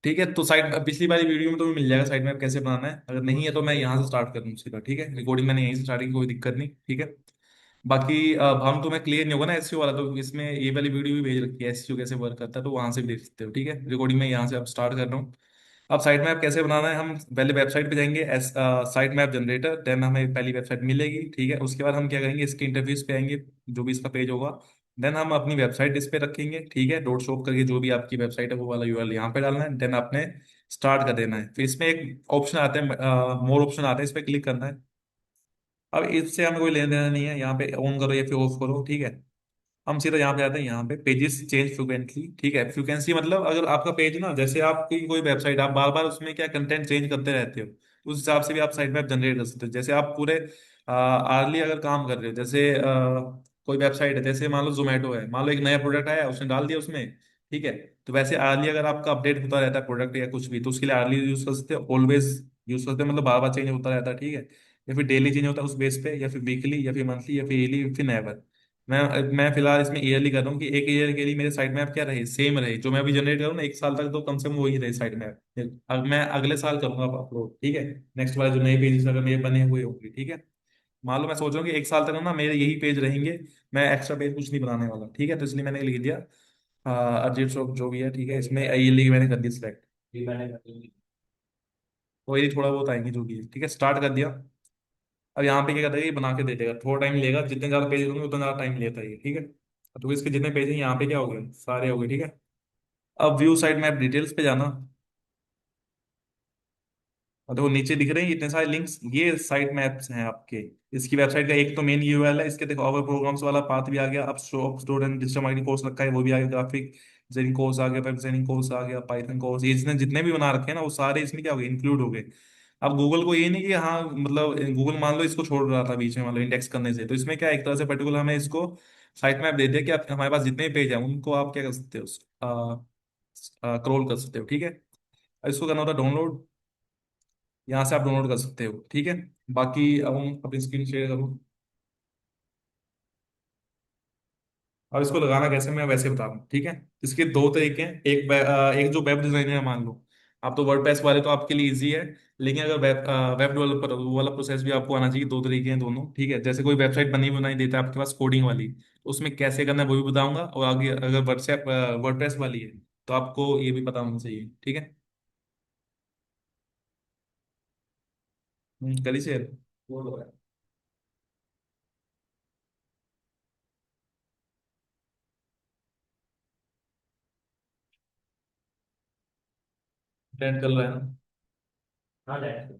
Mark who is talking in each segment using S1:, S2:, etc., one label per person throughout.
S1: ठीक है, तो साइड पिछली वाली वीडियो में तुम्हें मिल जाएगा साइड मैप कैसे बनाना है। अगर नहीं है तो मैं यहाँ से स्टार्ट कर दूँ सीधा। ठीक है, रिकॉर्डिंग मैंने यहीं से स्टार्ट की, कोई दिक्कत नहीं। ठीक है, बाकी अब हम तुम्हें क्लियर नहीं होगा ना एसईओ वाला, तो इसमें ये वाली वीडियो भी भेज रखी है एसईओ कैसे वर्क करता है, तो वहां से भी देख सकते हो। ठीक है, रिकॉर्डिंग में यहाँ से अब स्टार्ट कर रहा हूँ। अब साइट मैप कैसे बनाना है, हम पहले वेबसाइट पे जाएंगे, साइट मैप जनरेटर, देन हमें पहली वेबसाइट मिलेगी। ठीक है, उसके बाद हम क्या करेंगे, इसके इंटरफेस पे आएंगे, जो भी इसका पेज होगा। देन हम अपनी वेबसाइट इस पे रखेंगे। ठीक है, डॉट शॉप करके जो भी आपकी वेबसाइट है वो वाला यूआरएल यहाँ पे डालना है। देन आपने स्टार्ट कर देना है। फिर इसमें एक ऑप्शन आता है, मोर ऑप्शन आता है, इस पे क्लिक करना है। अब इससे हमें कोई लेना देना नहीं है, यहाँ पे ऑन करो या फिर ऑफ करो। ठीक है, हम सीधा यहाँ पे आते हैं, यहाँ पे पेजेस चेंज फ्रिक्वेंटली। ठीक है, फ्रिक्वेंसी मतलब अगर आपका पेज ना, जैसे आपकी कोई वेबसाइट, आप बार बार उसमें क्या कंटेंट चेंज करते रहते हो, उस हिसाब से भी आप साइट मैप जनरेट कर सकते हो। जैसे आप पूरे आर्ली अगर काम कर रहे हो, जैसे कोई वेबसाइट है, जैसे मान लो जोमेटो है, मान लो एक नया प्रोडक्ट आया उसने डाल दिया उसमें। ठीक है, तो वैसे आर्ली अगर आपका अपडेट होता रहता है प्रोडक्ट या कुछ भी, तो उसके लिए आर्ली यूज कर सकते हो, ऑलवेज यूज करते हैं, मतलब बार बार चेंज होता रहता है। ठीक है, या फिर डेली चेंज होता है उस बेस पे, या फिर वीकली, या फिर मंथली, या फिर ईयरली, फिर नेवर। मैं फिलहाल इसमें ईयरली कर रहा हूँ कि एक ईयर के लिए मेरे साइड मैप क्या रहे, सेम रहे, जो मैं अभी जनरेट करूँ ना 1 साल तक, तो कम से कम वही रहे साइड मैप। अब मैं अगले साल करूंगा अपलोड। ठीक है, नेक्स्ट वाले जो नए पेजेस अगर मेरे बने हुए होंगे। ठीक है, मान लो मैं सोच रहा हूँ कि 1 साल तक ना मेरे यही पेज रहेंगे, मैं एक्स्ट्रा पेज कुछ नहीं बनाने वाला। ठीक है, तो इसलिए मैंने लिख दिया अरिजीत शॉप जो भी है। ठीक है, इसमें ईयरली मैंने कर दिया सिलेक्ट, वही थोड़ा बहुत आएंगे जो भी है। ठीक है, स्टार्ट कर दिया। अब यहाँ पे क्या करता है, ये बना के दे देगा, थोड़ा टाइम लेगा, जितने ज्यादा पेज होंगे उतना ज्यादा टाइम लेता है ये। ठीक है, तो इसके जितने पेज हैं यहाँ पे क्या हो गए, सारे हो गए। ठीक है, अब व्यू साइड मैप डिटेल्स पे जाना। और देखो नीचे दिख रहे हैं इतने सारे लिंक्स, ये साइट मैप्स हैं आपके। इसकी वेबसाइट का एक तो मेन यूआरएल है, इसके देखो अवर प्रोग्राम्स वाला पाथ भी आ गया, अब shop student digital marketing course रखा है वो भी आ गया, ग्राफिक डिजाइनिंग कोर्स आ गया, वेब डिजाइनिंग कोर्स आ गया, पाइथन कोर्स, ये जितने जितने भी बना रखे हैं ना वो सारे इसमें क्या हो गए, इंक्लूड हो गए। अब गूगल को ये नहीं कि हाँ मतलब गूगल मान लो इसको छोड़ रहा था बीच में, मतलब इंडेक्स करने से, तो इसमें क्या एक तरह से पर्टिकुलर हमें इसको साइट मैप दे दिया कि आप हमारे पास जितने पेज हैं उनको आप क्या कर सकते हो, क्रॉल कर सकते हो। ठीक है, इसको करना होता है डाउनलोड, यहाँ से आप डाउनलोड कर सकते हो। ठीक है, बाकी अब हम अपनी स्क्रीन शेयर करूँ। अब इसको लगाना कैसे मैं वैसे बता रहा हूँ। ठीक है, इसके दो तरीके हैं, एक जो वेब डिजाइनर है मान लो, आप तो वर्डप्रेस वाले तो आपके लिए इजी है, लेकिन अगर वेब डेवलपर वो वाला प्रोसेस भी आपको आना चाहिए। दो तरीके हैं दोनों। ठीक है, जैसे कोई वेबसाइट बनी बनाई देता है आपके पास कोडिंग वाली, तो उसमें कैसे करना है वो भी बताऊंगा, और आगे अगर व्हाट्सएप वर्डप्रेस वाली है तो आपको ये भी पता होना चाहिए। ठीक है, कल शेयर बोलो। ट्रेंड कर रहा है ना। हाँ डैड।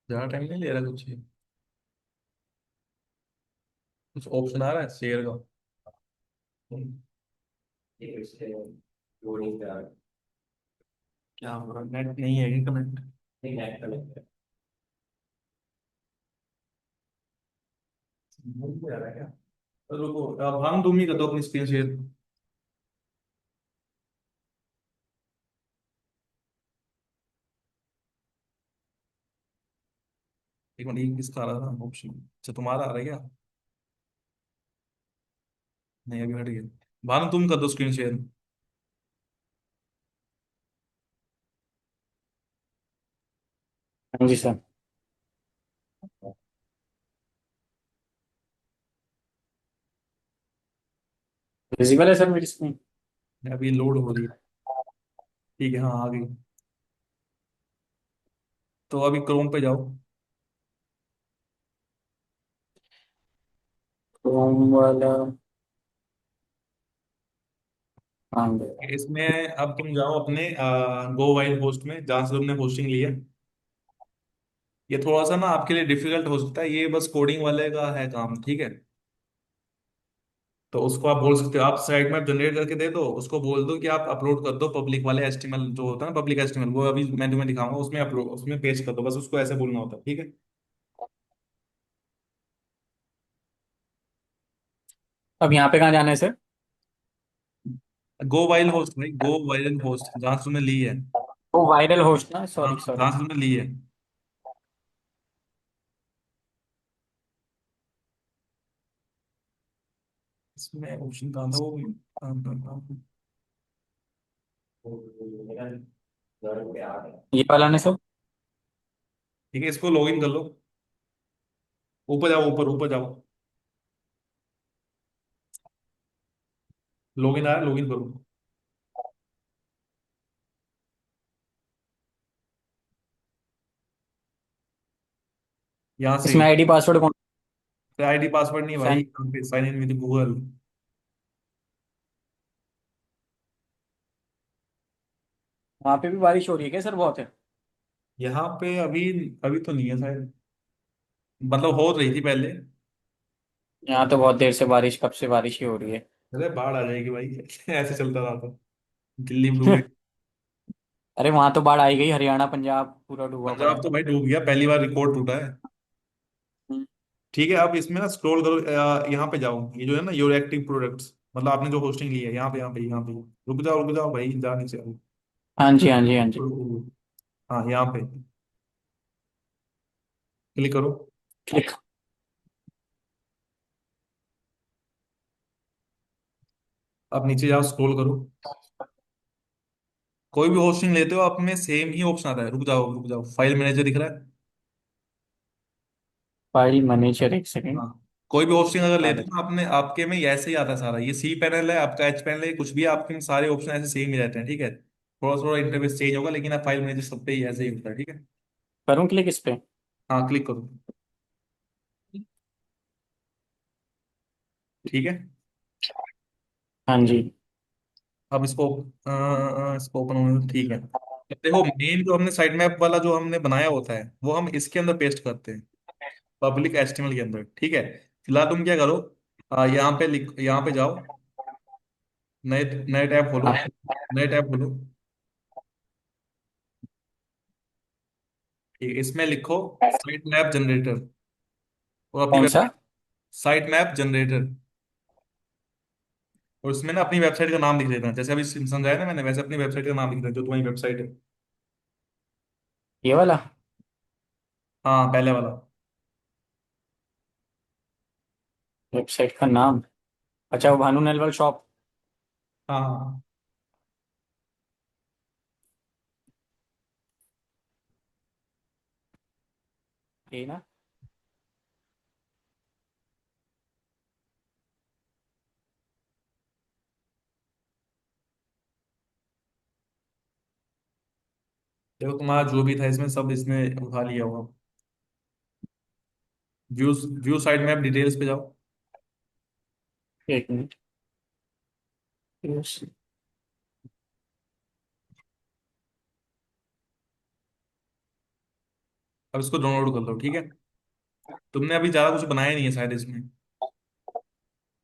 S1: ज्यादा टाइम नहीं ले रहा, कुछ ऑप्शन आ रहा है शेयर का। क्या हो रहा है, नेट नहीं है क्या कनेक्ट? नहीं नेट कनेक्ट है। मूवी पे आ रहा है क्या? तो रुको, अब हम तुम ही कर दो अपनी स्क्रीन शेयर। एक मिनट, ये किसका आ रहा था ऑप्शन? अच्छा तुम्हारा आ रहा है क्या? नहीं अभी हट गया। भानु तुम कर दो स्क्रीन शेयर।
S2: हाँ जी सर। विजिबल है सर मेरी स्क्रीन।
S1: अभी लोड हो रही है। ठीक है, हाँ आ गई। तो अभी क्रोम पे जाओ।
S2: क्रोम वाला। हाँ गया।
S1: इसमें अब तुम जाओ अपने गो वाइल होस्ट में, जहाँ से तुमने होस्टिंग ली है। ये थोड़ा सा ना आपके लिए डिफिकल्ट हो सकता है, ये बस कोडिंग वाले का है काम। ठीक है, तो उसको आप बोल सकते हो, आप साइट मैप जनरेट करके दे दो, उसको बोल दो कि आप अपलोड कर दो पब्लिक वाले एचटीएमएल जो होता है ना, पब्लिक एचटीएमएल, वो अभी मैं तुम्हें दिखाऊंगा, उसमें अपलोड, उसमें पेस्ट कर दो, बस उसको ऐसे बोलना होता है। ठीक है,
S2: अब यहाँ पे कहाँ जाना है सर?
S1: गो वाइल होस्ट भाई, गो वाइल होस्ट, जहां से तुमने ली है।
S2: वो वायरल होस्ट ना,
S1: हाँ,
S2: सॉरी
S1: जहां
S2: सॉरी।
S1: से तुमने ली है। इसमें ऑप्शन कहाँ था वो?
S2: ये वाला नहीं सर?
S1: ठीक है, इसको लॉगिन कर लो। ऊपर जाओ, ऊपर ऊपर जाओ। लॉगिन आया, लॉगिन करो। यहाँ से
S2: इसमें आईडी पासवर्ड कौन?
S1: आईडी पासवर्ड नहीं भाई,
S2: साइन।
S1: यहाँ पे साइन इन विद गूगल।
S2: वहाँ पे भी बारिश हो रही है क्या सर, बहुत है?
S1: यहाँ पे अभी अभी तो नहीं है शायद, मतलब हो रही थी पहले।
S2: यहाँ तो बहुत देर से बारिश, कब से बारिश ही हो रही है।
S1: अरे बाढ़ आ जाएगी भाई ऐसे चलता रहा तो। दिल्ली में डूबे।
S2: अरे वहां तो बाढ़ आई गई, हरियाणा पंजाब पूरा डूबा पड़ा
S1: पंजाब
S2: है।
S1: तो भाई डूब गया, पहली बार रिकॉर्ड टूटा है।
S2: हम्म।
S1: ठीक है, अब इसमें ना स्क्रॉल करो, यहाँ पे जाओ, ये जो है ना योर एक्टिव प्रोडक्ट्स, मतलब आपने जो होस्टिंग ली है, यहाँ पे यहाँ पे यहाँ पे। रुक जाओ भाई, जा नहीं से।
S2: हाँ जी हाँ जी हाँ जी।
S1: हाँ, यहाँ पे क्लिक करो।
S2: क्लिक।
S1: अब नीचे जाओ, स्क्रॉल करो। कोई भी होस्टिंग लेते हो, आप में सेम ही ऑप्शन आता है। रुक जाओ, फाइल मैनेजर दिख रहा है।
S2: फाइल मैनेजर, एक सेकेंड।
S1: हाँ, कोई भी होस्टिंग अगर
S2: आ
S1: लेते
S2: गया।
S1: हो ना, आपने आपके में ऐसे ही आता है सारा। ये सी पैनल है आपका, एच पैनल है, कुछ भी है, आपके में सारे ऑप्शन ऐसे सेम ही रहते हैं, ठीक है। थोड़ा थोड़ा इंटरफेस चेंज होगा, लेकिन आप फाइल मैनेजर सब पे ही ऐसे ही होता है, ठीक है।
S2: करूँ क्लिक इस पे?
S1: हाँ, क्लिक करो। ठीक है।
S2: हाँ जी।
S1: अब इसको ओपन होने दो, ठीक है। अब देखो, मेन जो हमने साइट मैप वाला जो हमने बनाया होता है, वो हम इसके अंदर पेस्ट करते हैं, पब्लिक एचटीएमएल के अंदर, ठीक है। फिलहाल तुम क्या करो, यहाँ पे लिख, यहाँ पे जाओ, नए नए टैब खोलो,
S2: हाँ।
S1: नए टैब खोलो। ठीक है, इसमें लिखो साइट मैप जनरेटर, और अपनी
S2: कौन सा?
S1: Website, site map generator. और उसमें ना अपनी वेबसाइट का नाम लिख देना, जैसे अभी समझाया ना मैंने, वैसे अपनी वेबसाइट का नाम लिख देना, जो तुम्हारी वेबसाइट है।
S2: ये वाला?
S1: हाँ, पहले वाला।
S2: वेबसाइट का नाम? अच्छा, वो भानु नेलवल शॉप।
S1: हाँ हाँ।
S2: ये ना?
S1: देखो, तुम्हारा जो भी था इसमें, सब इसमें उठा लिया होगा। View view site map details पे जाओ।
S2: एक मिनट। Yes।
S1: अब इसको डाउनलोड कर लो, ठीक है। तुमने अभी ज्यादा कुछ बनाया नहीं है शायद इसमें।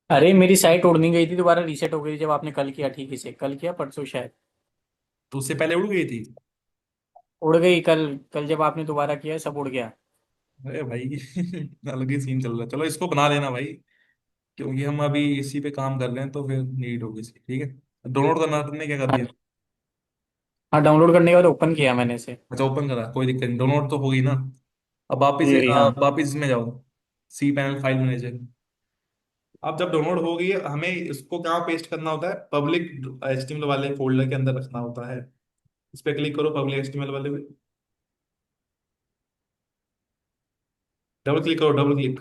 S2: अरे मेरी साइट उड़ नहीं गई थी, दोबारा रीसेट हो गई थी जब आपने कल किया, ठीक है से कल किया, परसों शायद।
S1: तो उससे पहले उड़ गई थी।
S2: उड़ गई कल। कल जब आपने दोबारा किया सब उड़ गया।
S1: अरे भाई अलग ही सीन चल रहा है। चलो, इसको बना लेना भाई, क्योंकि हम अभी इसी पे काम कर रहे हैं, तो फिर नीड होगी इसकी, ठीक है। डाउनलोड करना, तुमने क्या कर दिया?
S2: हाँ, डाउनलोड करने के बाद ओपन किया मैंने इसे।
S1: अच्छा, ओपन करा, कोई दिक्कत नहीं, डाउनलोड तो होगी ना। अब वापिस
S2: जी हाँ।
S1: वापिस इसमें जाओ, सी पैनल फाइल मैनेजर। अब जब डाउनलोड हो गई है, हमें इसको कहाँ पेस्ट करना होता है? पब्लिक एचटीएमएल वाले फोल्डर के अंदर रखना होता है। इस पे क्लिक करो, पब्लिक एचटीएमएल वाले पे डबल क्लिक करो, डबल क्लिक।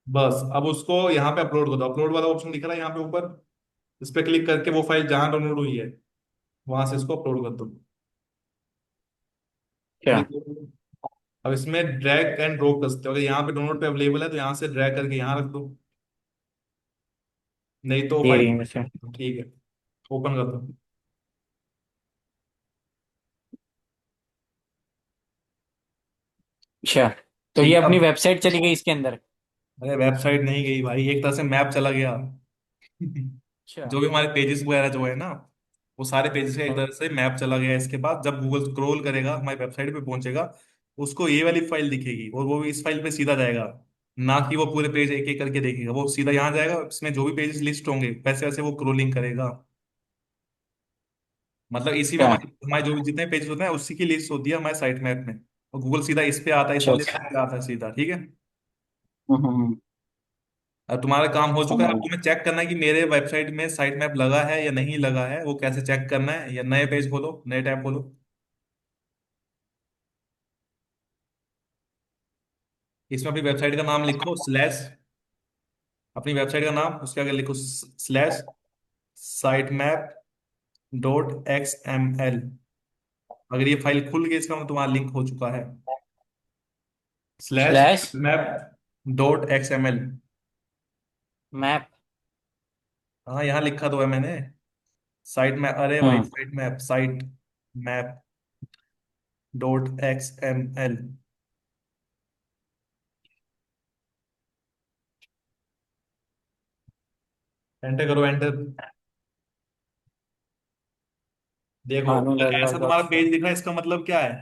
S1: बस, अब उसको यहाँ पे अपलोड कर दो। अपलोड वाला ऑप्शन दिख रहा है यहाँ पे ऊपर, इस पे क्लिक करके वो फाइल जहां डाउनलोड हुई है, वहां से इसको अपलोड कर दो।
S2: क्या?
S1: क्लिक करो। अब इसमें ड्रैग एंड ड्रॉप कर सकते हो, अगर यहाँ पे डाउनलोड पे अवेलेबल है तो यहाँ से ड्रैग करके यहाँ रख दो, नहीं तो
S2: दे
S1: फाइल।
S2: रही है वैसे।
S1: ठीक है, ओपन कर दो।
S2: अच्छा, तो ये
S1: ठीक है,
S2: अपनी
S1: अब
S2: वेबसाइट चली गई इसके अंदर?
S1: अरे वेबसाइट नहीं गई भाई, एक तरह से मैप चला गया
S2: अच्छा।
S1: जो भी हमारे पेजेस वगैरह जो है ना, वो सारे पेजेस का एक
S2: हाँ।
S1: तरह से मैप चला गया। इसके बाद जब गूगल स्क्रॉल करेगा, हमारी वेबसाइट पे पहुंचेगा, उसको ये वाली फाइल दिखेगी, और वो भी इस फाइल पे सीधा जाएगा। ना कि वो पूरे पेज एक एक करके देखेगा। वो सीधा यहाँ जाएगा, इसमें जो भी पेजेस लिस्ट होंगे वैसे वैसे वो स्क्रोलिंग करेगा। मतलब इसी में
S2: क्या?
S1: हमारे हमारे जो भी जितने पेजेस होते हैं उसी की लिस्ट होती है हमारे साइट मैप में। और गूगल सीधा इस पे आता है, इस
S2: अच्छा
S1: वाले
S2: अच्छा।
S1: पे आता है सीधा, ठीक है।
S2: हम्म।
S1: अब तुम्हारा काम हो चुका है,
S2: समझ
S1: अब
S2: गया।
S1: तुम्हें चेक करना है कि मेरे वेबसाइट में साइट मैप लगा है या नहीं लगा है। वो कैसे चेक करना है, या नए पेज खोलो, नए टैब खोलो। इसमें अपनी वेबसाइट का नाम लिखो, स्लैश, अपनी वेबसाइट का नाम, उसके आगे लिखो slash site map dot XML। अगर ये फाइल खुल गई, इसका मतलब तुम्हारा लिंक हो चुका है। Slash
S2: slash
S1: map dot XML।
S2: Map.
S1: हाँ, यहाँ लिखा तो है मैंने, साइट मैप, अरे भाई
S2: हम्म।
S1: Site map dot XML। Enter करो, एंटर। देखो,
S2: भानु
S1: अगर
S2: लैपटॉप
S1: ऐसा
S2: डॉट
S1: तुम्हारा पेज
S2: शो।
S1: दिख रहा है, इसका मतलब क्या है?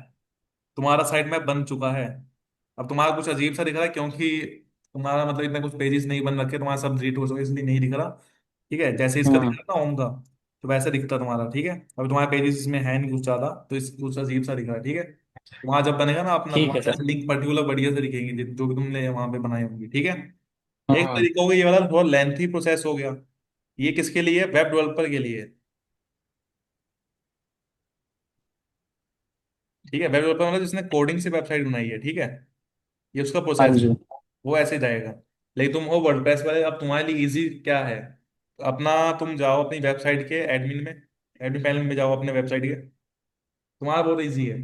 S1: तुम्हारा साइट मैप बन चुका है। अब तुम्हारा कुछ अजीब सा दिख रहा है, क्योंकि तुम्हारा मतलब इतना कुछ पेजेस नहीं बन रखे, तुम्हारा सब डिलीट हो चुका है, इसलिए नहीं दिख रहा। ठीक है, जैसे इसका दिख
S2: हम्म।
S1: रहा है ना होम का, तो वैसे दिखता तुम्हारा, ठीक है। अब तुम्हारे पेजेस इसमें है नहीं कुछ ज्यादा, तो इस कुछ अजीब सा दिख रहा है, ठीक है। तुम्हारा जब बनेगा ना अपना,
S2: ठीक है
S1: तुम्हारे
S2: सर।
S1: जैसे लिंक पर्टिकुलर बढ़िया से दिखेंगे, जो भी तुमने वहां पे बनाई होंगी, ठीक है। एक
S2: हम्म।
S1: तरीका हो गया, ये वाला थोड़ा लेंथी प्रोसेस हो गया। ये किसके लिए? वेब डेवलपर के लिए। ठीक है, वेब डेवलपर मतलब जिसने कोडिंग से वेबसाइट बनाई है, ठीक है। ये उसका
S2: हाँ
S1: प्रोसेस,
S2: जी।
S1: वो ऐसे जाएगा। लेकिन तुम हो वर्डप्रेस वाले, अब तुम्हारे लिए इजी क्या है? अपना, तुम जाओ अपनी वेबसाइट के एडमिन में, एडमिन पैनल में जाओ अपने वेबसाइट के। तुम्हारा बहुत इजी है।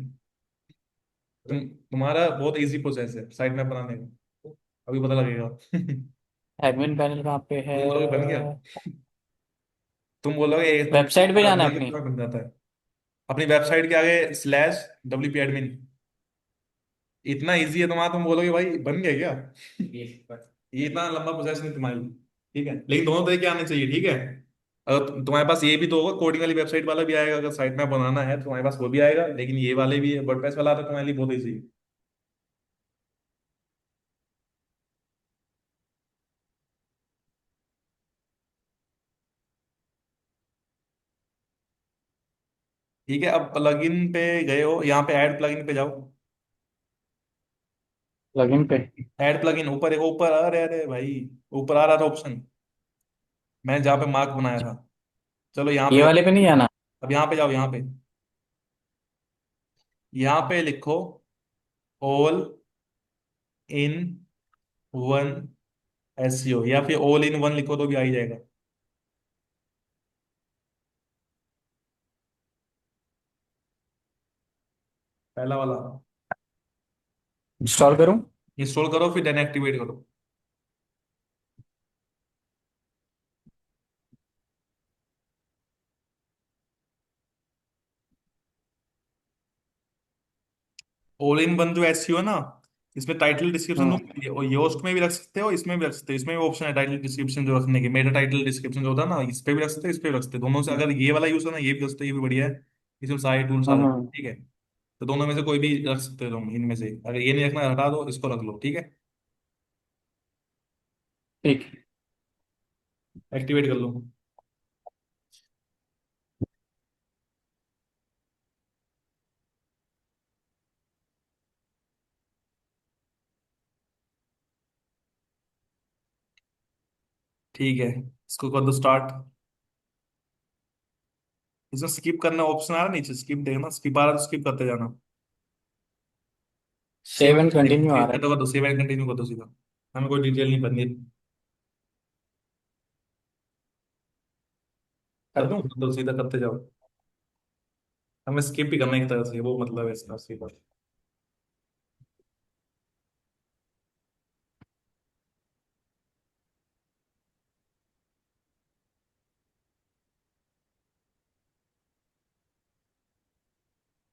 S1: तुम्हारा बहुत इजी प्रोसेस है साइट मैप बनाने का, अभी पता लगेगा।
S2: एडमिन पैनल कहाँ पे है?
S1: तुम बोलोगे बन गया, तुम बोलोगे ये तुम
S2: वेबसाइट पे जाना है अपनी।
S1: बन जाता है। अपनी वेबसाइट के आगे स्लैश WP एडमिन। इतना इजी है तुम्हारा, तुम बोलोगे भाई बन गया क्या? ये इतना लंबा प्रोसेस नहीं तुम्हारे लिए। ठीक है, लेकिन दोनों तरीके आने चाहिए, ठीक है। अगर तुम्हारे पास ये भी तो होगा, कोडिंग वाली वेबसाइट वाला भी आएगा, अगर साइट मैप बनाना है तो तुम्हारे पास वो भी आएगा, लेकिन ये वाले भी है, वर्डप्रेस वाला आता है तुम्हारे लिए बहुत ईजी है। ठीक है, अब प्लगइन पे गए हो, यहाँ पे ऐड प्लगइन पे जाओ।
S2: लॉगिन पे।
S1: ऐड प्लगइन ऊपर, एक ऊपर, अरे अरे भाई, ऊपर आ रहा था ऑप्शन, मैंने जहाँ पे मार्क बनाया था। चलो यहाँ पे
S2: ये
S1: जाओ।
S2: वाले पे नहीं जाना?
S1: अब यहाँ पे जाओ, यहाँ पे, यहाँ पे लिखो ऑल इन वन SEO, या फिर ऑल इन वन लिखो तो भी आ ही जाएगा। पहला वाला
S2: इंस्टॉल करूँ?
S1: इंस्टॉल करो, फिर देन एक्टिवेट करो। ऑल इन वन जो SEO है ना, इसमें टाइटल डिस्क्रिप्शन
S2: हम्म।
S1: तुम ये योस्ट में भी रख सकते हो, इसमें भी रख सकते हो। इसमें भी ऑप्शन है टाइटल डिस्क्रिप्शन जो रखने के, मेटा टाइटल डिस्क्रिप्शन जो होता है ना, इस पे भी रख सकते हो, इस पे भी रख सकते हो। दोनों से अगर ये वाला यूज है ना, ये भी रख सकते हो, ये भी बढ़िया है। इसमें सारे टूल्स आ जाते हैं,
S2: हम्म।
S1: ठीक है। तो दोनों में से कोई भी रख सकते हो तुम, इनमें से अगर ये नहीं रखना हटा दो, इसको रख लो, ठीक है।
S2: ठीक है।
S1: एक्टिवेट कर लो। ठीक है, इसको कर दो स्टार्ट। इसमें स्किप करना ऑप्शन आ रहा है नीचे, स्किप देखना, स्किप आ रहा है तो स्किप करते जाना। सेव
S2: सेव एंड कंटिन्यू आ रहा है।
S1: कर दो, सेव एंड कंटिन्यू कर दो सीधा। हमें कोई डिटेल नहीं भरनी।
S2: कर दूं?
S1: कर दो सीधा, करते जाओ। हमें स्किप भी करना है एक तरह से, वो मतलब है इसका सीधा।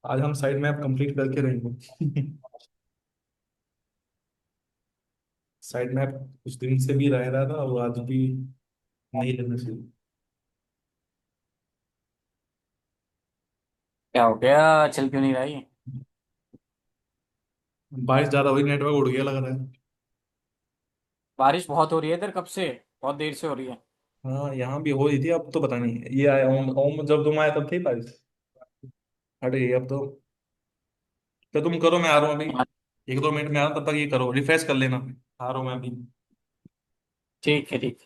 S1: आज हम साइड मैप कंप्लीट करके रहेंगे। साइड मैप कुछ दिन से भी रह रहा था, और आज भी नहीं लेना चाहिए।
S2: क्या हो गया? चल क्यों नहीं रहा ये?
S1: बारिश ज्यादा हुई, नेटवर्क उड़ गया लग रहा है।
S2: बारिश बहुत हो रही है इधर कब से, बहुत देर से हो रही है।
S1: हाँ यहाँ भी हो रही थी, अब तो पता नहीं, ये आया ओम ओम जब तुम आए तब थी बारिश, हट गई अब तो। तो तुम करो, मैं आ रहा हूँ अभी,
S2: हाँ,
S1: 1-2 मिनट में आ रहा हूँ, तब तक ये करो, रिफ्रेश कर लेना। आ रहा हूँ मैं अभी।
S2: ठीक है ठीक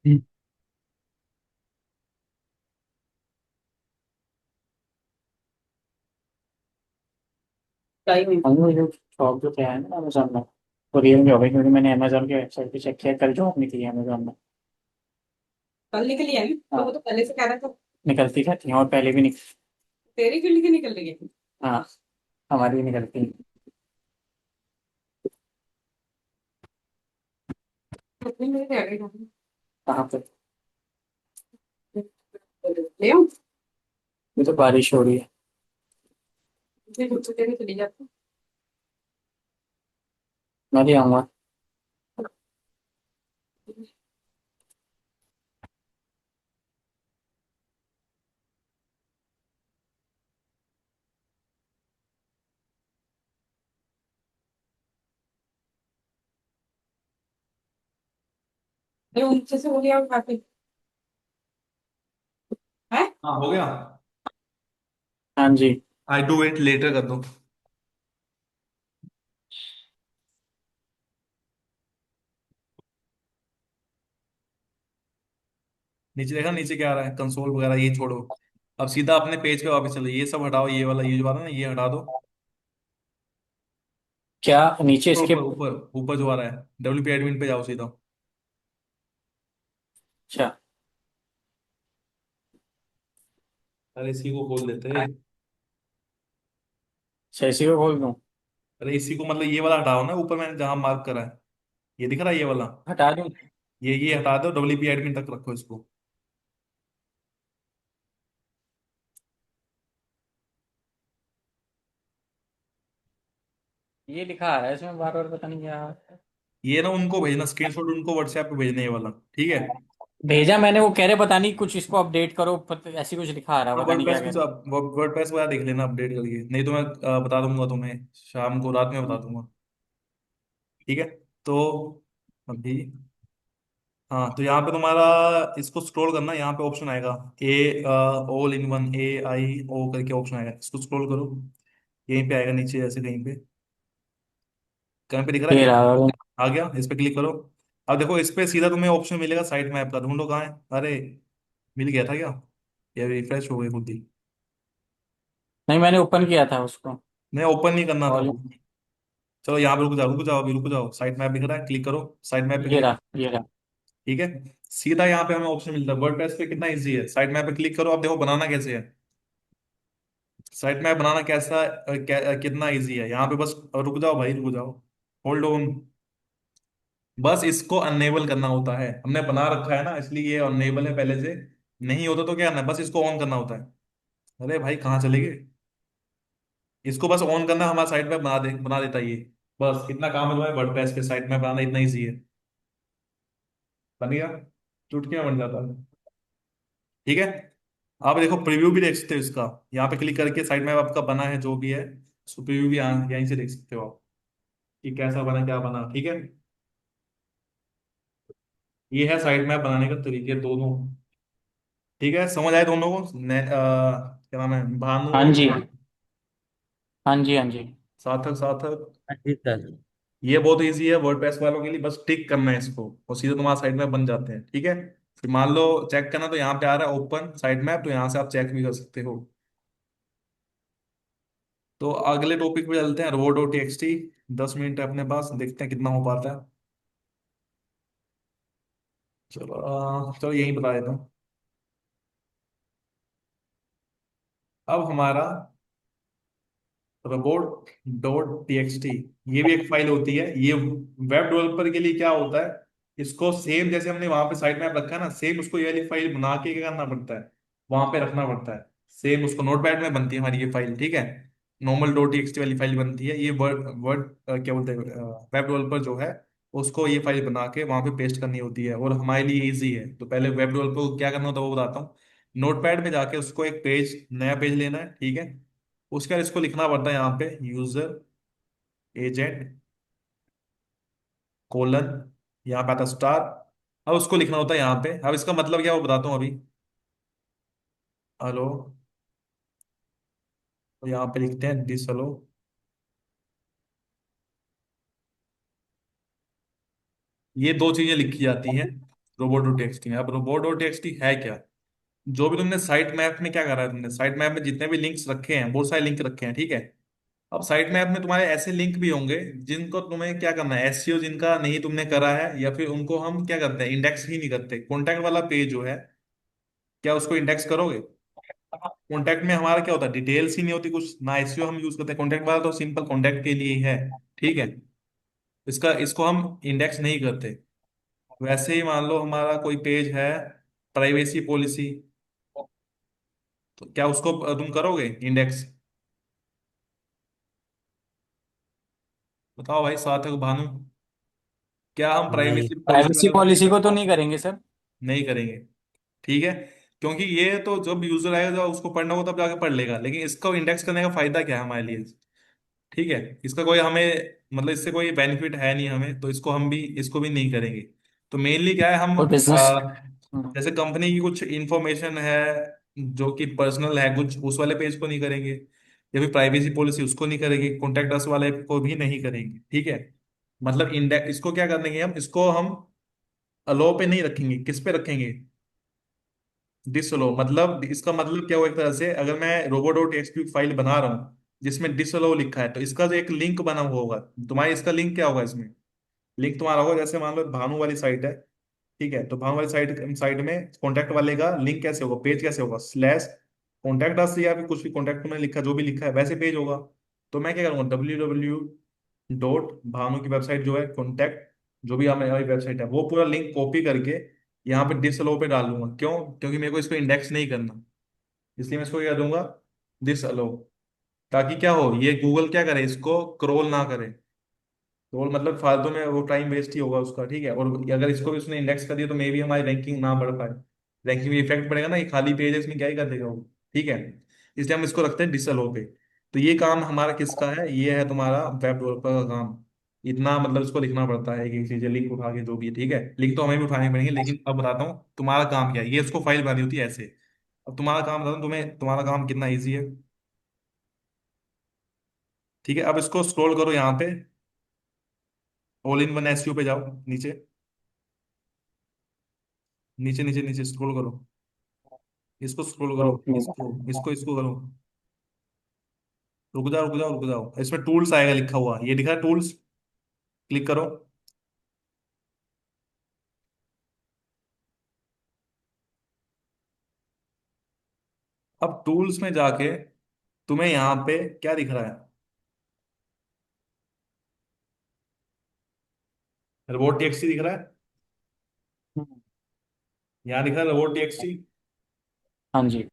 S1: हम्म।
S2: टाइम नहीं मुझे। शॉप जो क्या है ना अमेजोन में, वो रियल में हो गई, क्योंकि मैंने अमेजोन की वेबसाइट पे चेक किया, कल जॉब निकली है अमेजोन में। कल निकली है तो वो तो पहले से कह रहा था। निकलती रहती है और पहले भी निकल। तेरी फील्ड की निकल रही है। हाँ, हमारी भी निकलती है। कितनी मिनट रह गई हैं? कहाँ पे? ले आऊं? ये तो बारिश हो रही है। इतनी धूप से तेरी चली जाती। मैं भी आऊंगा। अरे ऊंचे से बोलिए आप काफी है।
S1: हाँ हो गया।
S2: हाँ जी।
S1: आई डू इट लेटर कर दो। नीचे देखा, नीचे क्या आ रहा है, कंसोल वगैरह ये छोड़ो। अब सीधा अपने पेज पे वापस चलो, ये सब हटाओ, ये वाला, ये जो आ रहा है ना, ये हटा दो।
S2: क्या नीचे
S1: ऊपर
S2: इसके?
S1: ऊपर ऊपर ऊपर जो आ रहा है, WP एडमिन पे जाओ सीधा।
S2: अच्छा।
S1: अरे इसी को खोल देते।
S2: अच्छा, इसी को खोल दूं?
S1: अरे इसी को मतलब ये वाला हटाओ ना, ऊपर मैंने जहां मार्क करा है, ये दिख रहा है ये वाला।
S2: हटा दूं?
S1: ये हटा दो, WP एडमिन तक रखो इसको।
S2: ये लिखा आ रहा है इसमें बार बार, पता नहीं क्या।
S1: ये ना उनको भेजना, स्क्रीनशॉट उनको व्हाट्सएप पे भेजना, ये वाला, ठीक है।
S2: भेजा मैंने, वो कह रहे पता नहीं कुछ इसको अपडेट करो, ऐसी कुछ लिखा आ रहा है,
S1: हाँ
S2: पता नहीं क्या
S1: वर्डप्रेस
S2: कह
S1: कुछ,
S2: रहे।
S1: वर्डप्रेस वगैरह देख लेना अपडेट करके, नहीं तो मैं बता दूंगा तुम्हें, शाम को, रात में बता दूंगा। ठीक है। तो अभी, हाँ तो यहाँ पे तुम्हारा, इसको स्क्रॉल करना, यहाँ पे ऑप्शन आएगा, ए ऑल इन वन, AIO करके ऑप्शन आएगा, इसको स्क्रॉल करो। यहीं पे आएगा नीचे ऐसे कहीं पे, कहीं पे दिख रहा है
S2: ये
S1: क्या?
S2: रहा।
S1: आ गया, इस पे क्लिक करो। अब देखो इस पे सीधा तुम्हें ऑप्शन मिलेगा साइट मैप का, ढूंढो कहाँ है। अरे मिल गया था क्या? ये रिफ्रेश हो गई खुद ही।
S2: नहीं, मैंने ओपन किया था उसको।
S1: नहीं ओपन नहीं करना था।
S2: और
S1: चलो यहाँ पे रुक जाओ, रुक जाओ, अभी रुक जाओ, साइट मैप दिख रहा है, क्लिक करो, साइट मैप पे
S2: ये
S1: क्लिक।
S2: रहा, ये रहा।
S1: ठीक है। सीधा यहाँ पे हमें ऑप्शन मिलता है, वर्डप्रेस पे कितना इजी है, साइट मैप पे क्लिक करो, अब देखो बनाना कैसे है। साइट मैप बनाना कैसा कितना इजी है, यहाँ पे बस, रुक जाओ भाई, रुक जाओ, होल्ड ऑन। बस इसको अनेबल करना होता है, हमने बना रखा है ना, इसलिए ये अनेबल है पहले से। नहीं होता तो क्या करना है, बस इसको ऑन करना होता है। अरे भाई कहाँ चले गए? इसको बस ऑन करना, हमारा साइट मैप बना देता है ये। बस इतना काम है तुम्हारे वर्डप्रेस पे, साइट मैप बनाना इतना इजी है। बन गया, चुटकी में बन जाता है। ठीक है। आप देखो प्रीव्यू भी देख सकते हो इसका, यहाँ पे क्लिक करके साइट मैप आपका बना है जो भी है, उसको प्रीव्यू भी यहाँ यहीं से देख सकते हो आप, कि कैसा बना क्या बना, ठीक है। ये है साइट मैप बनाने का तरीके दोनों। ठीक है, समझ आए दोनों को, क्या नाम है, भानु
S2: हाँ
S1: और
S2: जी, हाँ जी, हाँ जी।
S1: सार्थक, सार्थक।
S2: हाँ जी सर।
S1: ये बहुत इजी है वर्डप्रेस वालों के लिए, बस टिक करना है इसको और सीधे तुम्हारा साइट मैप बन जाते हैं, ठीक है। फिर मान लो चेक करना, तो यहाँ पे आ रहा है ओपन साइट मैप, तो यहाँ से आप चेक भी कर सकते हो। तो अगले टॉपिक पे चलते हैं, रो.txt। 10 मिनट है अपने पास, देखते हैं कितना हो पाता है। चलो चलो यही बता देता हूँ। अब हमारा रोबोट.txt, ये भी एक फाइल होती है, ये वेब डेवलपर के लिए क्या होता है, इसको सेम जैसे हमने वहां पे साइट मैप रखा है ना, सेम उसको ये वाली फाइल बना के क्या करना पड़ता है, वहां पे रखना पड़ता है। सेम उसको नोटपैड में बनती है हमारी ये फाइल, ठीक है। नॉर्मल डॉट टीएक्सटी वाली फाइल बनती है, ये वर्ड वर्ड क्या बोलते हैं, वेब डेवलपर जो है उसको ये फाइल बना के वहां पे पेस्ट करनी होती है, और हमारे लिए इजी है। तो पहले वेब डेवलपर को क्या करना होता है वो बताता हूँ। नोटपैड में जाके उसको एक पेज, नया पेज लेना है, ठीक है। उसके बाद इसको लिखना पड़ता है यहाँ पे यूजर एजेंट कोलन, यहाँ पे आता स्टार। अब उसको लिखना होता है यहाँ पे। अब इसका मतलब क्या वो बताता हूँ अभी। हेलो, तो यहाँ पे लिखते हैं दिस हेलो। ये दो चीजें लिखी जाती हैं रोबोट डॉट टेक्सटी में। अब रोबोट डॉट टेक्सटी है क्या? जो भी तुमने साइट मैप में क्या करा है, तुमने साइट मैप में जितने भी लिंक्स रखे हैं, बहुत सारे लिंक रखे हैं, ठीक है। अब साइट मैप में तुम्हारे ऐसे लिंक भी होंगे जिनको तुम्हें क्या करना है, एसईओ जिनका नहीं तुमने करा है, या फिर उनको हम क्या करते हैं, इंडेक्स ही नहीं करते। कॉन्टैक्ट वाला पेज जो है, क्या उसको इंडेक्स करोगे? कॉन्टैक्ट में हमारा क्या होता है, डिटेल्स ही नहीं होती कुछ, ना एसईओ हम यूज करते हैं। कॉन्टैक्ट वाला तो सिंपल कॉन्टैक्ट के लिए ही है, ठीक है। इसका इसको हम इंडेक्स नहीं करते। वैसे ही मान लो हमारा कोई पेज है, प्राइवेसी पॉलिसी, तो क्या उसको तुम करोगे इंडेक्स? बताओ भाई सार्थक भानु, क्या हम
S2: नहीं,
S1: प्राइवेसी पॉलिसी
S2: प्राइवेसी
S1: वाला
S2: पॉलिसी
S1: पेज
S2: को तो नहीं करेंगे सर।
S1: नहीं करेंगे? ठीक है। क्योंकि ये तो जब यूजर आएगा, जब उसको पढ़ना होगा तब जाके पढ़ लेगा, लेकिन इसको इंडेक्स करने का फायदा क्या है हमारे लिए? ठीक है, इसका कोई हमें मतलब इससे कोई बेनिफिट है नहीं हमें, तो इसको हम भी इसको भी नहीं करेंगे। तो मेनली क्या है, हम
S2: और बिजनेस।
S1: जैसे कंपनी की कुछ इंफॉर्मेशन है जो कि पर्सनल है कुछ, उस वाले पेज को नहीं करेंगे, या फिर प्राइवेसी पॉलिसी उसको नहीं करेंगे, कॉन्टैक्ट अस वाले को भी नहीं करेंगे, ठीक है। मतलब इंडेक्स इसको क्या करेंगे, हम इसको हम अलो पे नहीं रखेंगे, किस पे रखेंगे? डिसअलो। मतलब इसका मतलब क्या हुआ, एक तरह से अगर मैं रोबो डॉट टेक्स्ट फाइल बना रहा हूँ जिसमें डिसअलो लिखा है, तो इसका जो एक लिंक बना हुआ होगा, तुम्हारे इसका लिंक क्या होगा इसमें? लिंक तुम्हारा होगा, जैसे मान लो भानु वाली साइट है, ठीक है, तो भानु वाली साइट साइट में कॉन्टैक्ट वाले का लिंक कैसे होगा, पेज कैसे होगा, स्लैश कॉन्टैक्ट अस, या फिर कुछ भी कॉन्टैक्ट में लिखा, जो भी लिखा है वैसे पेज होगा। तो मैं क्या करूंगा, www भानु की वेबसाइट जो है, कॉन्टैक्ट जो भी हमारी वेबसाइट है, वो पूरा लिंक कॉपी करके यहाँ पे डिस अलो पे डाल दूंगा। क्यों? क्योंकि मेरे को इसको इंडेक्स नहीं करना, इसलिए मैं इसको क्या दूंगा, दिस अलो। ताकि क्या हो, ये गूगल क्या करे, इसको क्रोल ना करे। क्रोल मतलब फालतू में वो टाइम वेस्ट ही होगा उसका, ठीक है। और अगर इसको भी उसने इंडेक्स कर दिया तो मे भी हमारी रैंकिंग ना बढ़ पाए, रैंकिंग में इफेक्ट पड़ेगा ना, ये खाली पेज है इसमें क्या ही कर देगा वो, ठीक है। इसलिए हम इसको रखते हैं डिस अलो पे। तो ये काम हमारा किसका है, ये है तुम्हारा वेब डेवलपर का काम। इतना मतलब इसको लिखना पड़ता है, एक एक चीज लिंक उठा के जो भी है, ठीक है। लिंक तो हमें भी उठाने पड़ेंगे, लेकिन अब बताता हूँ तुम्हारा काम क्या है। ये इसको फाइल बनानी होती है ऐसे। अब तुम्हारा काम बताता हूँ तुम्हें, तुम्हारा काम कितना ईजी है, ठीक है। अब इसको स्क्रॉल करो यहाँ पे, ऑल इन वन एसईओ पे जाओ, नीचे नीचे नीचे नीचे स्क्रॉल करो, इसको स्क्रॉल करो,
S2: ओके
S1: इसको
S2: सर।
S1: इसको इसको करो। रुक जाओ रुक जाओ रुक जाओ, इसमें टूल्स आएगा लिखा हुआ, ये दिखा टूल्स, क्लिक करो। अब टूल्स में जाके तुम्हें यहाँ पे क्या दिख रहा है, रोबोट टीएक्सटी दिख रहा है। यहाँ दिख रहा है रोबोट टीएक्सटी।
S2: हाँ जी।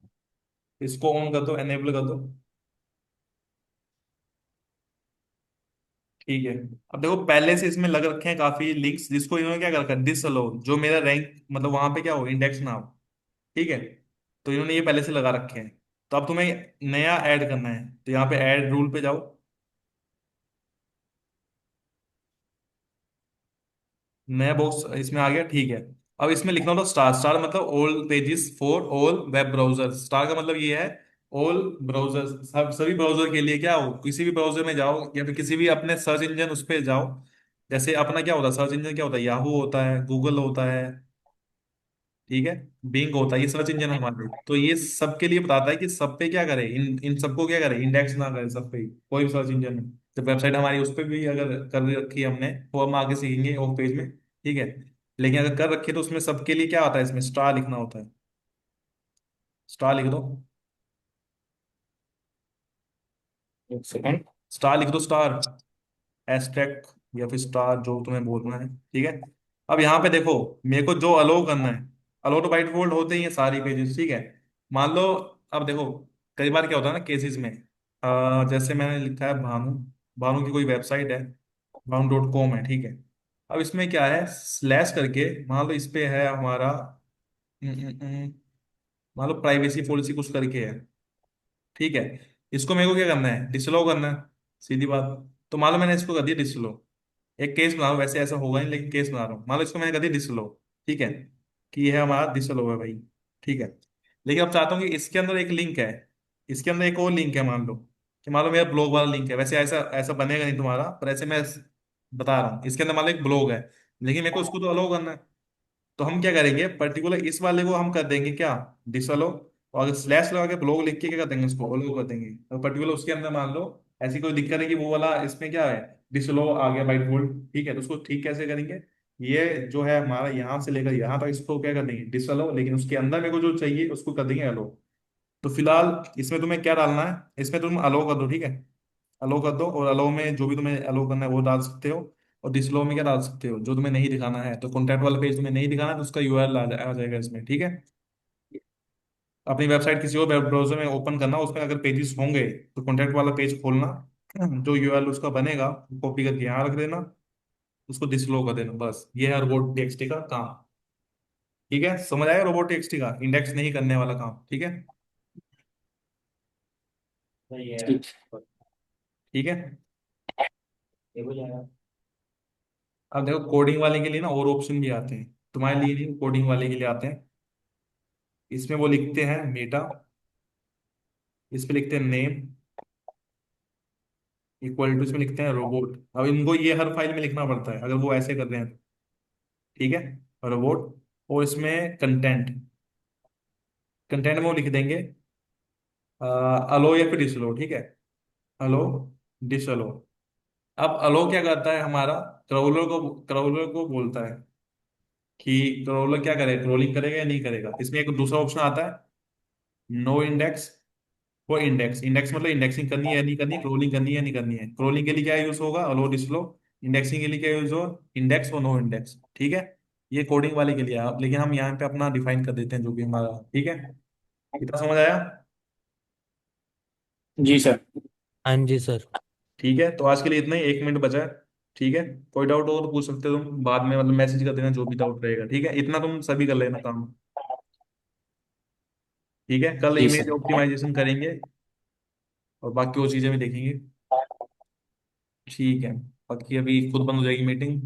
S1: इसको ऑन कर दो, एनेबल कर दो, ठीक है। अब देखो पहले से इसमें लग रखे हैं काफी लिंक्स, जिसको इन्होंने क्या कर रखा है, डिस अलो, जो मेरा रैंक मतलब वहां पे क्या हो, इंडेक्स ना हो, ठीक है। तो इन्होंने ये पहले से लगा रखे हैं। तो अब तुम्हें नया ऐड करना है, तो यहाँ पे ऐड रूल पे जाओ। नया बॉक्स इसमें आ गया, ठीक है। अब इसमें लिखना होता स्टार, स्टार मतलब all pages for all web browser. Star का मतलब ये है ऑल ब्राउजर, सब सभी ब्राउजर के लिए। क्या हो, किसी भी ब्राउजर में जाओ, या फिर किसी भी अपने सर्च इंजन उस पर जाओ। जैसे अपना क्या होता है सर्च इंजन, क्या होता है, याहू होता है, गूगल होता है, ठीक है, बिंग होता है, ये सर्च इंजन हमारे। तो ये सबके लिए बताता है कि सब पे क्या करें, इन इन सबको क्या करें, इंडेक्स ना करें सब पे ही, कोई भी सर्च इंजन में। तो वेबसाइट हमारी उस पर भी अगर कर रखी है हमने, तो हम आगे सीखेंगे ऑफ पेज में, ठीक है। लेकिन अगर कर रखी है तो उसमें सबके लिए क्या होता है, इसमें स्टार लिखना होता है। स्टार लिख दो,
S2: एक सेकेंड।
S1: स्टार लिख दो, स्टार, एस्टेक, या फिर स्टार, जो तुम्हें बोलना है, ठीक है। अब यहाँ पे देखो, मेरे को जो अलो करना है, अलो टू बाइट फोल्ड होते ही हैं सारी पेजेस, ठीक है। मान लो, अब देखो, कई बार क्या होता है ना केसेस में, जैसे मैंने लिखा है भानु, भानु की कोई वेबसाइट है, भानु.com है, ठीक है। अब इसमें क्या है, स्लैश करके मान लो इस पे है हमारा, मान लो प्राइवेसी पॉलिसी कुछ करके है, ठीक है। इसको मेरे को क्या करना है, डिसअलाउ करना है, सीधी बात। तो मान लो मैंने इसको कर दिया डिसअलाउ, एक केस बना रहा हूँ, वैसे ऐसा होगा नहीं लेकिन केस बना रहा हूँ, मान लो इसको मैंने कर दिया डिसअलाउ, ठीक है, कि ये है हमारा डिसअलाउ है भाई, ठीक है। लेकिन अब चाहता हूँ कि इसके अंदर एक लिंक है, इसके अंदर एक और लिंक है, मान लो कि मान लो मेरा ब्लॉग वाला लिंक है, वैसे ऐसा ऐसा बनेगा नहीं तुम्हारा, पर ऐसे मैं बता रहा हूँ, इसके अंदर मान लो एक ब्लॉग है, लेकिन मेरे को उसको तो अलाउ करना है। तो हम क्या करेंगे, पर्टिकुलर इस वाले को हम कर देंगे क्या, डिसअलो, और अगर स्लैश लगा के ब्लॉग लिख के क्या कर देंगे, उसको अलो कर देंगे, और पर्टिकुलर उसके अंदर मान लो ऐसी कोई दिक्कत है कि वो वाला इसमें क्या है, डिसअलो आ गया बाई डिफॉल्ट, ठीक है। तो उसको ठीक कैसे करेंगे, ये जो है हमारा यहाँ से लेकर यहाँ तक इसको क्या कर देंगे, डिसअलो, लेकिन उसके अंदर मेरे को जो चाहिए उसको कर देंगे अलो। तो फिलहाल इसमें तुम्हें क्या डालना है, इसमें तुम अलो कर दो, ठीक है, अलो कर दो, और अलो में जो भी तुम्हें अलो करना है वो डाल सकते हो, और डिसअलो में क्या डाल सकते हो, जो तुम्हें नहीं दिखाना है, तो कॉन्टैक्ट वाला पेज तुम्हें नहीं दिखाना है तो उसका यूआरएल आ जाएगा इसमें, ठीक है। अपनी वेबसाइट किसी और वेब ब्राउजर में ओपन करना, उसमें अगर पेजेस होंगे तो कॉन्टैक्ट वाला पेज खोलना, जो यूआरएल उसका बनेगा कॉपी करके यहाँ रख देना, उसको डिसअलो कर देना, बस ये है रोबोट टेक्सटी का काम, ठीक है। समझ आया, रोबोट टेक्सटी का इंडेक्स नहीं करने वाला काम, ठीक है।
S2: सही है।
S1: ठीक है। अब देखो कोडिंग वाले के लिए ना और ऑप्शन भी आते हैं, तुम्हारे लिए नहीं, कोडिंग वाले के लिए आते हैं। इसमें वो लिखते हैं मेटा, इस पे लिखते हैं नेम इक्वल टू, इसमें लिखते हैं रोबोट। अब इनको ये हर फाइल में लिखना पड़ता है अगर वो ऐसे कर रहे हैं तो, ठीक है, रोबोट। और इसमें कंटेंट, कंटेंट में वो लिख देंगे अलो या फिर डिसअलो, ठीक है, अलो, डिसअलो। अब अलो क्या करता है हमारा, क्रॉलर को बोलता है कि क्रॉलर क्या करे, क्रोलिंग करेगा या नहीं करेगा। इसमें एक दूसरा ऑप्शन आता है, नो इंडेक्स, वो इंडेक्स, इंडेक्स मतलब इंडेक्सिंग करनी है या नहीं करनी, क्रोलिंग करनी है या नहीं करनी है। क्रोलिंग के लिए क्या यूज होगा, अलो डिस्प्लो। इंडेक्सिंग के लिए क्या यूज हो, इंडेक्स और नो इंडेक्स, ठीक है। ये कोडिंग वाले के लिए है, लेकिन हम यहाँ पे अपना डिफाइन कर देते हैं जो भी हमारा, ठीक है। इतना समझ आया।
S2: जी सर।
S3: हाँ जी सर।
S1: ठीक है, तो आज के लिए इतना ही, 1 मिनट बचा है, ठीक है। कोई डाउट हो तो पूछ सकते हो तुम बाद में, मतलब मैसेज कर देना जो भी डाउट रहेगा, ठीक है। इतना तुम सभी कर लेना काम, ठीक है। कल
S2: जी
S1: इमेज
S2: सर।
S1: ऑप्टिमाइजेशन करेंगे और बाकी वो चीजें भी देखेंगे, ठीक है। बाकी अभी खुद बंद हो जाएगी मीटिंग।